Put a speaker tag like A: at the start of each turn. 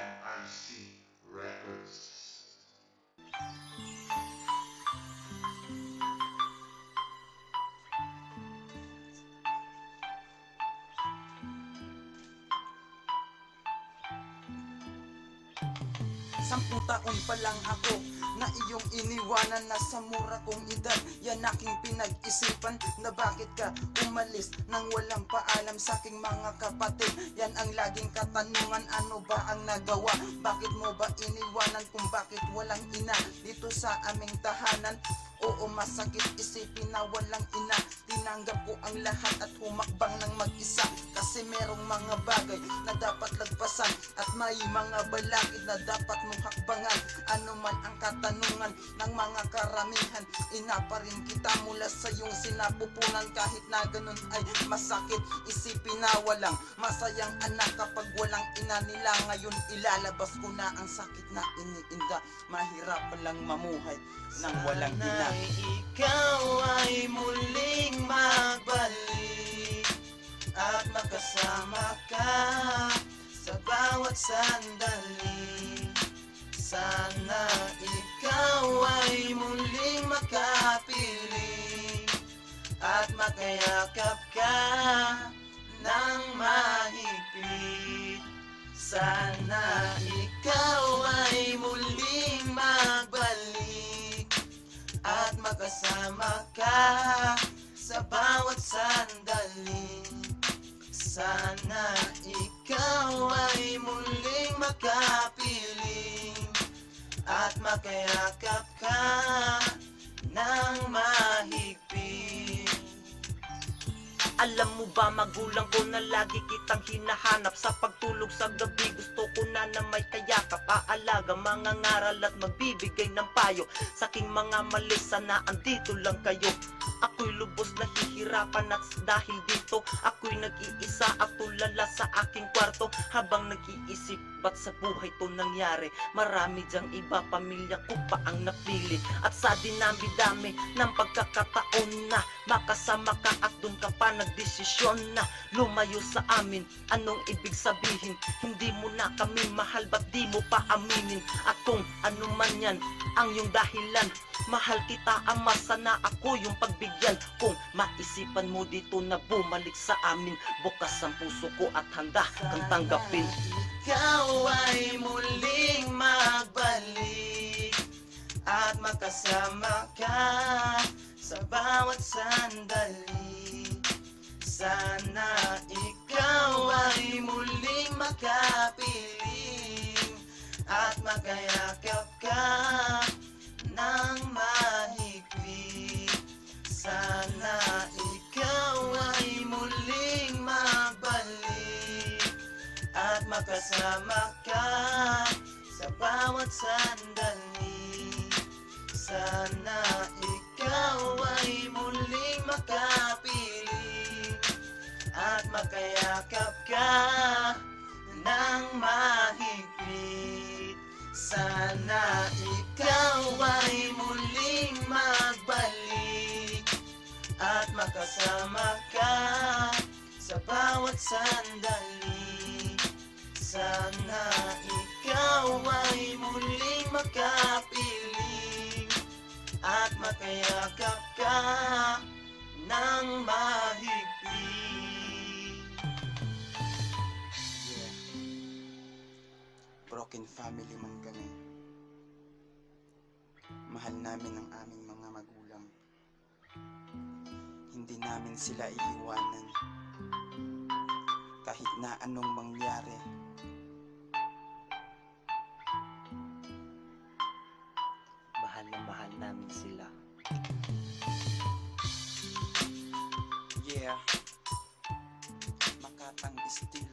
A: MIC Records.
B: Sampung taon pa lang ako na iyong iniwanan na sa mura kong edad. Yan aking pinag-isipan na bakit ka umalis nang walang paalam sa aking mga kapatid. Yan ang laging katanungan, ano ba ang nagawa? Bakit mo ba iniwanan kung bakit walang ina dito sa aming tahanan? Oo, masakit isipin na walang ina. Tinanggap ko ang lahat at humakbang ng mag-isa, kasi merong mga bagay na dapat lagpasan at may mga balakid na dapat mong hakbangan. Ano man ang katanungan ng mga karamihan, ina pa rin kita mula sa iyong sinapupunan. Kahit na ganun ay masakit isipin na walang masayang anak kapag walang ina nila. Ngayon ilalabas ko na ang sakit na iniinda. Mahirap lang mamuhay nang walang ina.
C: Ikaw ay muling magbalik at magkasama ka sa bawat sandali. Sana ikaw ay muling makapiling at makayakap ka ng mahigpit. Sana ikaw ay muling magbalik at magkasama ka sa bawat sandali. Sana ikaw ay muling makapiling at makayakap ka ng mahigpit. Alam mo ba, magulang ko na lagi kitang hinahanap. Sa pagtulog sa gabi gusto ko na may kayakap. Aalaga, mga ngaral at magbibigay ng payo sa aking mga mali. Sana andito lang kayo. Ako'y lubos nahihirapan at dahil dito ako'y nag-iisa at tulala sa aking kwarto. Habang nag-iisip, ba't sa buhay to nangyari? Marami dyang iba, pamilya ko pa ang napili. At sa dinami-dami ng pagkakataon na makasama ka at dun ka pa nagdesisyon na lumayo sa amin. Anong ibig sabihin? Hindi mo na kami mahal, ba't di mo pa aminin? At kung ano man yan ang iyong dahilan, mahal kita ama, sana ako yung pagbigyan. Kung maisipan mo dito na bumalik sa amin, bukas ang puso ko at handa kang tanggapin. Ikaw ay muling magbalik at makasama ka sa bawat sandali. Sana ikaw ay muling makapiling at makayakap ka ng mahigpit. Sana ikaw ay muling magbalik at makasama ka sa bawat sandali. Sana ikaw ay muling makapiling at makayakap ka ng mahigpit. Sana ikaw ay muling magbalik at makasama ka sa bawat sandali. Sana ikaw ay muling makapiling at makayakap ka ng mahigpit.
B: Yeah. Broken family man kami. Mahal namin ang aming mga magulang. Hindi namin sila iiwanan kahit na anong mangyari.
C: Mahal na mahal namin sila.
B: Yeah. Makatang estilo.